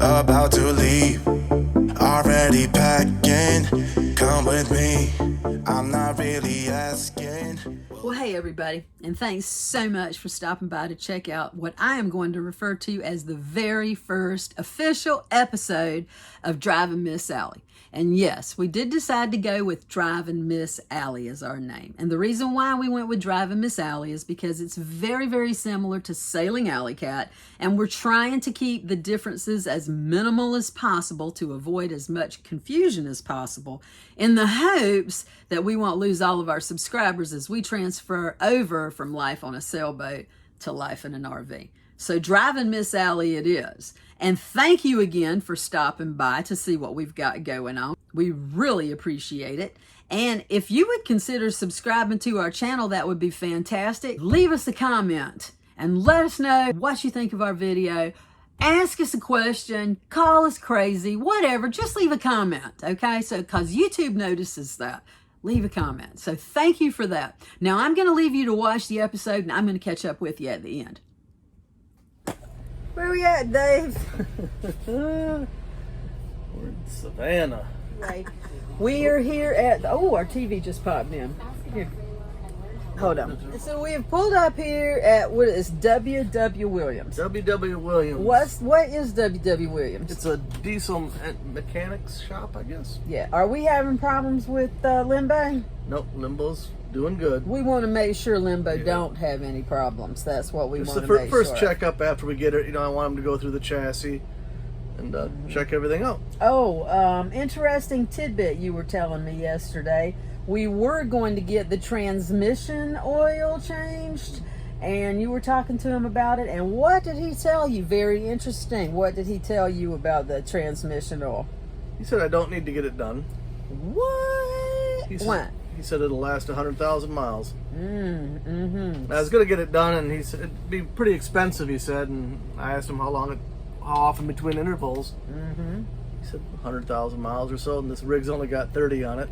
about to leave. Already packing, come with me. I'm not really asking. Well, hey everybody, and thanks so much for stopping by to check out what I am going to refer to as the very first official episode of Driving Miss Allie. And yes, we did decide to go with Driving Miss Allie as our name. And the reason why we went with Driving Miss Allie is because it's very, very similar to Sailing Alley Cat, and we're trying to keep the differences as minimal as possible to avoid as much confusion as possible, in the hopes that we won't lose all of our subscribers as we transfer over from life on a sailboat to life in an RV. So Driving Miss Allie it is. And thank you again for stopping by to see what we've got going on. We really appreciate it. And if you would consider subscribing to our channel, that would be fantastic. Leave us a comment and let us know what you think of our video. Ask us a question, call us crazy, whatever. Just leave a comment, okay? So, because YouTube notices that. Leave a comment. So thank you for that. Now I'm going to leave you to watch the episode, and I'm going to catch up with you at the end. Where we at, Dave? We're in Savannah. Right. We are here at, oh, our TV just popped in. Here. Hold on. So we have pulled up here at, what is W.W. Williams. W.W. Williams. What is W.W. Williams? It's a diesel mechanics shop, I guess. Yeah. Are we having problems with Limbo? Nope, Limbo's doing good. We want to make sure Limbo don't have any problems. That's what we want to make sure. It's the first checkup after we get it. You know, I want them to go through the chassis and check everything out. Oh, interesting tidbit you were telling me yesterday. We were going to get the transmission oil changed, and you were talking to him about it. And what did he tell you? Very interesting. What did he tell you about the transmission oil? He said I don't need to get it done. What? He said it'll last 100,000 miles. Mm-hmm. I was going to get it done, and he said it'd be pretty expensive, he said. And I asked him how often between intervals. Mm-hmm. He said 100,000 miles or so, and this rig's only got 30 on it.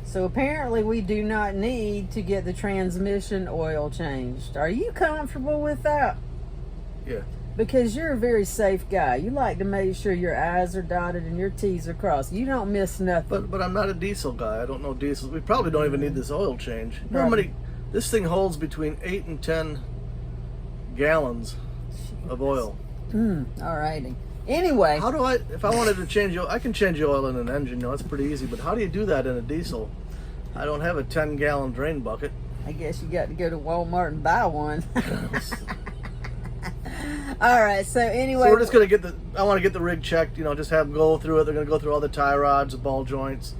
So apparently we do not need to get the transmission oil changed. Are you comfortable with that? Yeah. Because you're a very safe guy. You like to make sure your I's are dotted and your T's are crossed. You don't miss nothing. But I'm not a diesel guy. I don't know diesels. We probably don't even need this oil change. Right. This thing holds between 8 and 10 gallons of oil. All righty. Anyway. How do if I wanted to change oil, I can change oil in an engine. No, it's pretty easy. But how do you do that in a diesel? I don't have a 10-gallon drain bucket. I guess you got to go to Walmart and buy one. All right, so anyway. So we're just going to I want to get the rig checked, you know, just have them go through it. They're going to go through all the tie rods, the ball joints.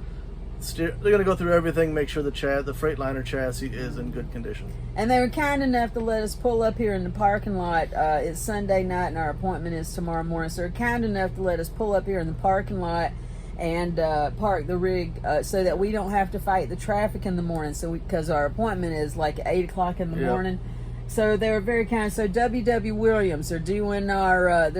They're going to go through everything, make sure the Freightliner chassis is in good condition. And they were kind enough to let us pull up here in the parking lot. It's Sunday night and our appointment is tomorrow morning. So they're kind enough to let us pull up here in the parking lot and park the rig so that we don't have to fight the traffic in the morning. So because our appointment is like 8 o'clock in the morning. So they were very kind. So W.W. Williams are doing our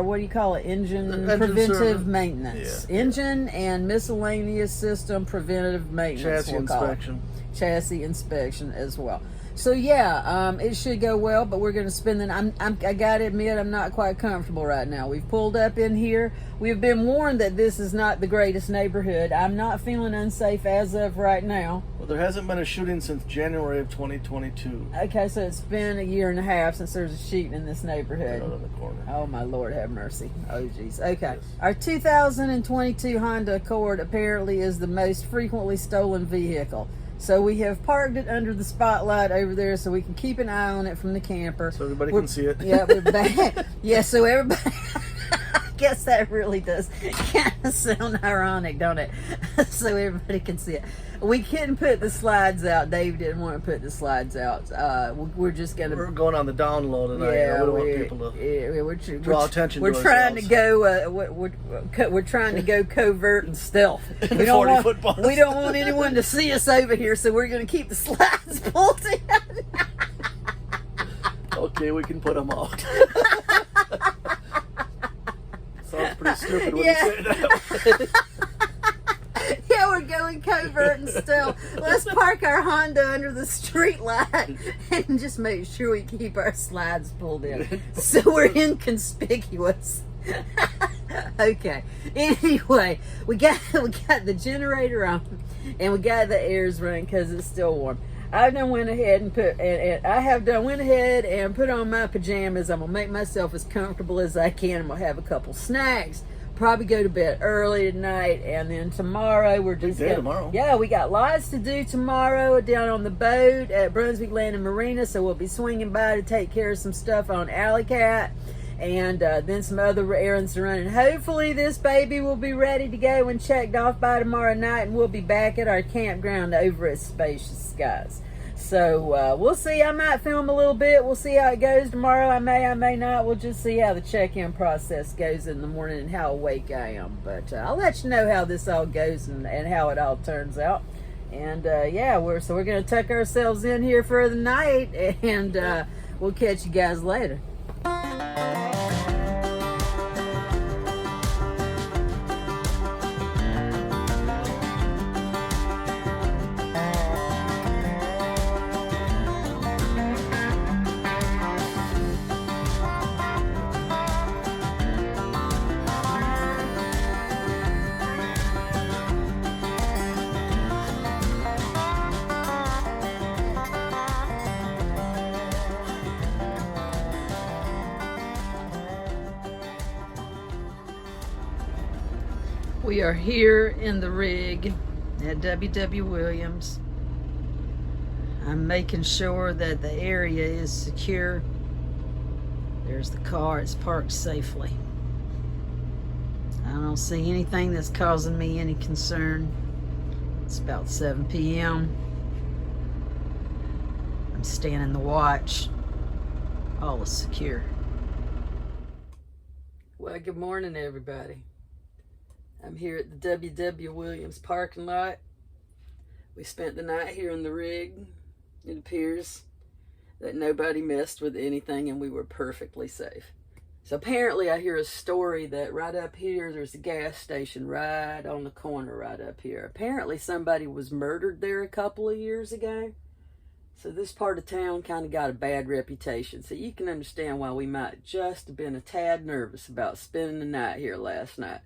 what do you call it? Engine preventive maintenance. Yeah. Engine and miscellaneous system preventative maintenance. Chassis inspection. Chassis inspection as well. So yeah, it should go well, but we're going to spend I got to admit, I'm not quite comfortable right now. We've pulled up in here. We've been warned that this is not the greatest neighborhood. I'm not feeling unsafe as of right now. Well, there hasn't been a shooting since January of 2022. Okay, so it's been a year and a half since there's a shooting in this neighborhood. Out in the corner. Oh my Lord, have mercy. Oh geez. Okay. Yes. Our 2022 Honda Accord apparently is the most frequently stolen vehicle. So we have parked it under the spotlight over there so we can keep an eye on it from the camper. So everybody can see it. Yeah, we're back. Yeah, so everybody, I guess that really does kind of sound ironic, don't it? So everybody can see it. We couldn't put the slides out. Dave didn't want to put the slides out. We're just going to... We're going on the download tonight. Yeah, we don't want people to draw attention to ourselves. We're trying to go covert and stealth. We don't want anyone to see us over here, so we're going to keep the slides pulled in. Okay, we can put them out. Sounds pretty stupid when you say that. Yeah, we're going covert and stealth. Let's park park our Honda under the street light and just make sure we keep our slides pulled in so we're inconspicuous. Okay. Anyway, we got the generator on and we got the airs running because it's still warm. I done went ahead and put on my pajamas. I'm gonna make myself as comfortable as I can. I'm gonna have a couple snacks. Probably go to bed early tonight, and then tomorrow we're just tomorrow. Yeah, we got lots to do tomorrow down on the boat at Brunswick Landing Marina. So we'll be swinging by to take care of some stuff on Alley Cat, and then some other errands to run. And hopefully this baby will be ready to go and checked off by tomorrow night, and we'll be back at our campground over at Spacious Skies. So we'll see. I might film a little bit. We'll see how it goes tomorrow. I may not. We'll just see how the check-in process goes in the morning and how awake I am. But I'll let you know how this all goes and how it all turns out. And yeah, we're going to tuck ourselves in here for the night, and we'll catch you guys later. We are here in the rig at W.W. Williams. I'm making sure that the area is secure. There's the car, it's parked safely. I don't see anything that's causing me any concern. It's about 7 p.m. I'm standing the watch. All is secure. Well, good morning, everybody. I'm here at the W.W. Williams parking lot. We spent the night here in the rig. It appears that nobody messed with anything and we were perfectly safe. So apparently I hear a story that right up here, there's a gas station right on the corner right up here. Apparently somebody was murdered there a couple of years ago. So this part of town kind of got a bad reputation. So you can understand why we might just have been a tad nervous about spending the night here last night.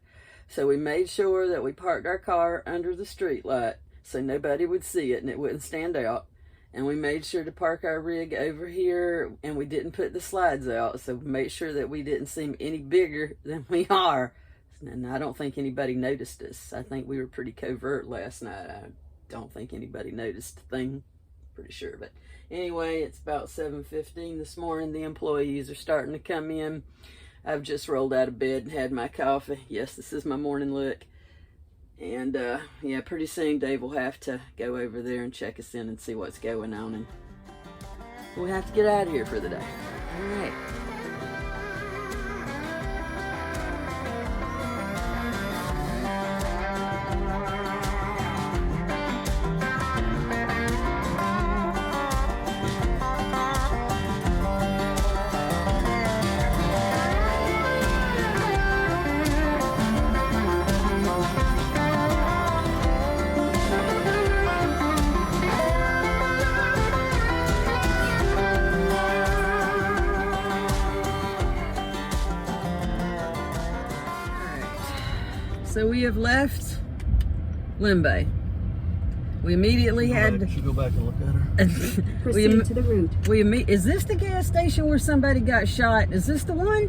So we made sure that we parked our car under the street light so nobody would see it and it wouldn't stand out. And we made sure to park our rig over here, and we didn't put the slides out, so we made sure that we didn't seem any bigger than we are. And I don't think anybody noticed us. I think we were pretty covert last night. I don't think anybody noticed a thing, pretty sure. But anyway, it's about 7:15 this morning. The employees are starting to come in. I've just rolled out of bed and had my coffee. Yes, this is my morning look. And yeah, pretty soon Dave will have to go over there and check us in and see what's going on. And we'll have to get out of here for the day. All right. So we have left Limbo. We immediately had to go back and look at her. Proceed to the route. Is this the gas station where somebody got shot? Is this the one?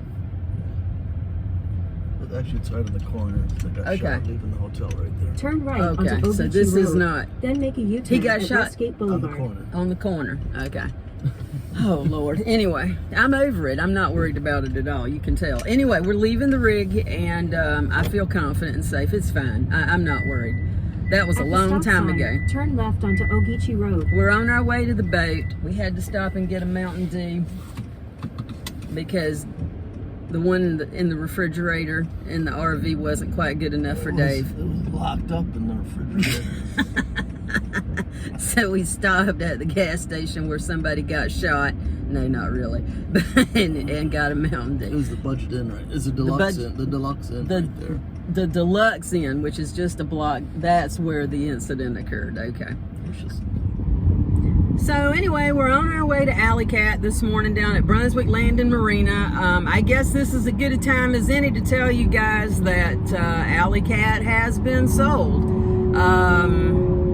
Actually, it's right in the corner. They got shot leaving the hotel right there. Turn right Okay, onto so OBG this Road. is not. Then make a U-turn He got at shot Westgate On the Boulevard. corner. On the corner. Okay. Oh, Lord. Anyway, I'm over it. I'm not worried about it at all. You can tell. Anyway, we're leaving the rig, and I feel confident and safe. It's fine. I'm not worried. That was a At the long stop time sign, ago. Turn left onto Ogeechee Road. We're on our way to the boat. We had to stop and get a Mountain Dew because the one in the refrigerator in the RV wasn't quite good enough for Dave. It was locked up in the refrigerator. So we stopped at the gas station where somebody got shot. No, not really. and got a Mountain It Dew. was the budget inn, right? It's a deluxe inn. The deluxe inn right there. The deluxe inn, which is just a block, that's where the incident occurred. Okay. It's just So anyway, we're on our way to Alley Cat this morning down at Brunswick Landing Marina. I guess this is as good a time as any to tell you guys that Alley Cat has been sold.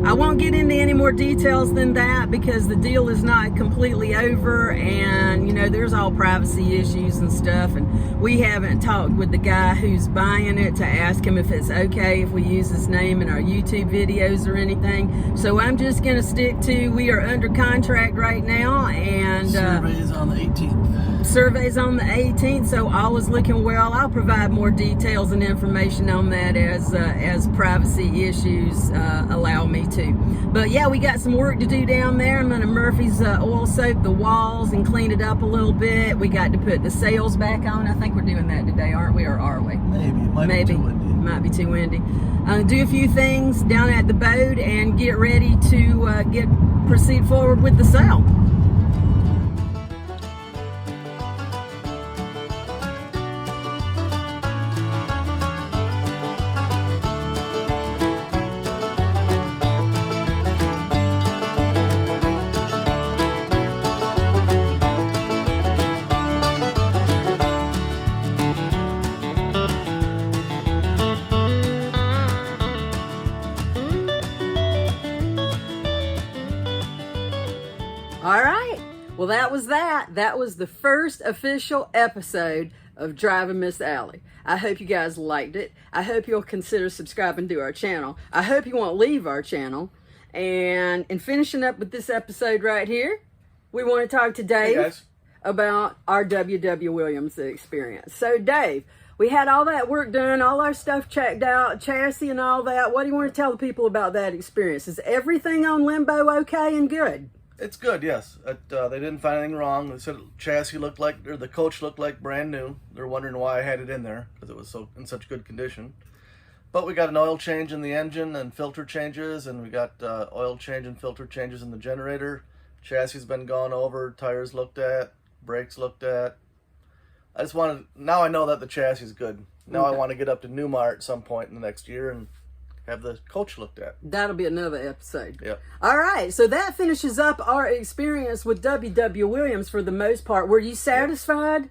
I won't get into any more details than that because the deal is not completely over, and you know there's all privacy issues and stuff, and we haven't talked with the guy who's buying it to ask him if it's okay if we use his name in our YouTube videos or anything. So I'm just gonna stick to we are under contract right now, and Survey's on the 18th. Survey's on the 18th, so all is looking well. I'll provide more details and information on that as privacy issues allow me to. But yeah, we got some work to do down there. I'm gonna Murphy's oil soak the walls and clean it up a little bit. We got to put the sails back on. I think we're doing that today, aren't we, or are we? Maybe. It might be too windy. Might be too windy. Do a few things down at the boat and get ready to proceed forward with the sail. All right. Well, that was that. That was the first official episode of Driving Miss Allie. I hope you guys liked it. I hope you'll consider subscribing to our channel. I hope you won't leave our channel. And in finishing up with this episode right here, we want to talk to Dave about our W.W. Williams experience. So, Dave, we had all that work done, all our stuff checked out, chassis and all that. What do you want to tell the people about that experience? Is everything on Limbo okay and good? It's good, yes. They didn't find anything wrong. They said chassis looked like, or the coach looked like brand new. They're wondering why I had it in there because it was in such good condition. But we got an oil change in the engine and filter changes, and we got oil change and filter changes in the generator. Chassis has been gone over, tires looked at, brakes looked at. Now I know that the chassis is good. Now Okay. I want to get up to Newmar at some point in the next year and have the coach looked at. That'll be another episode. Yep. All right, so that finishes up our experience with W.W. Williams for the most part. Were you satisfied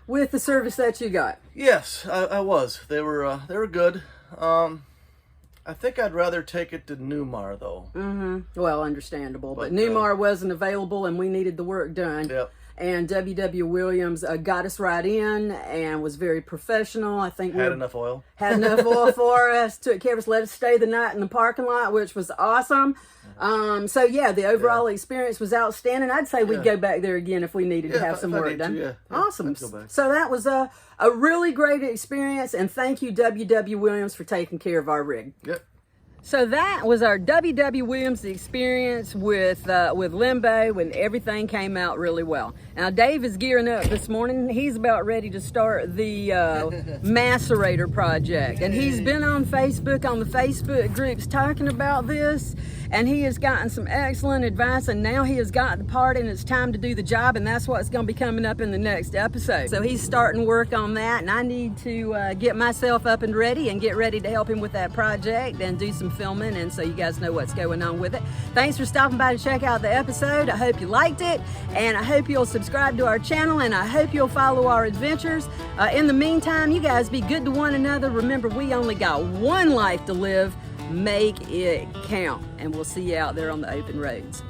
with the service that you got? Yes, I was. They were good. I think I'd rather take it to Newmar though. Well, understandable, but But, Newmar wasn't available and we needed the work done. Yep. And W.W. Williams got us right in and was very professional. I think Had enough oil. Had enough oil for us, took care of us, let us stay the night in the parking lot, which was awesome. So yeah, the overall experience was outstanding. I'd say we'd go back there again if we needed to have some work done. Yeah. Awesome. I'd go back. So that was a really great experience, and thank you, W.W. Williams, for taking care of our rig. Yep. So that was our W.W. Williams experience with Limbo, when everything came out really well. Now Dave is gearing up this morning. He's about ready to start the macerator project, and he's been on Facebook, on the Facebook groups, talking about this, and he has gotten some excellent advice, and now he has got the part and it's time to do the job, and that's what's going to be coming up in the next episode. So he's starting work on that, and I need to get myself up and ready and get ready to help him with that project and do some filming, and so you guys know what's going on with it. Thanks for stopping by to check out the episode. I hope you liked it, and I hope you'll subscribe to our channel, and I hope you'll follow our adventures. In the meantime, you guys be good to one another. Remember, we only got one life to live. Make it count, and we'll see you out there on the open roads.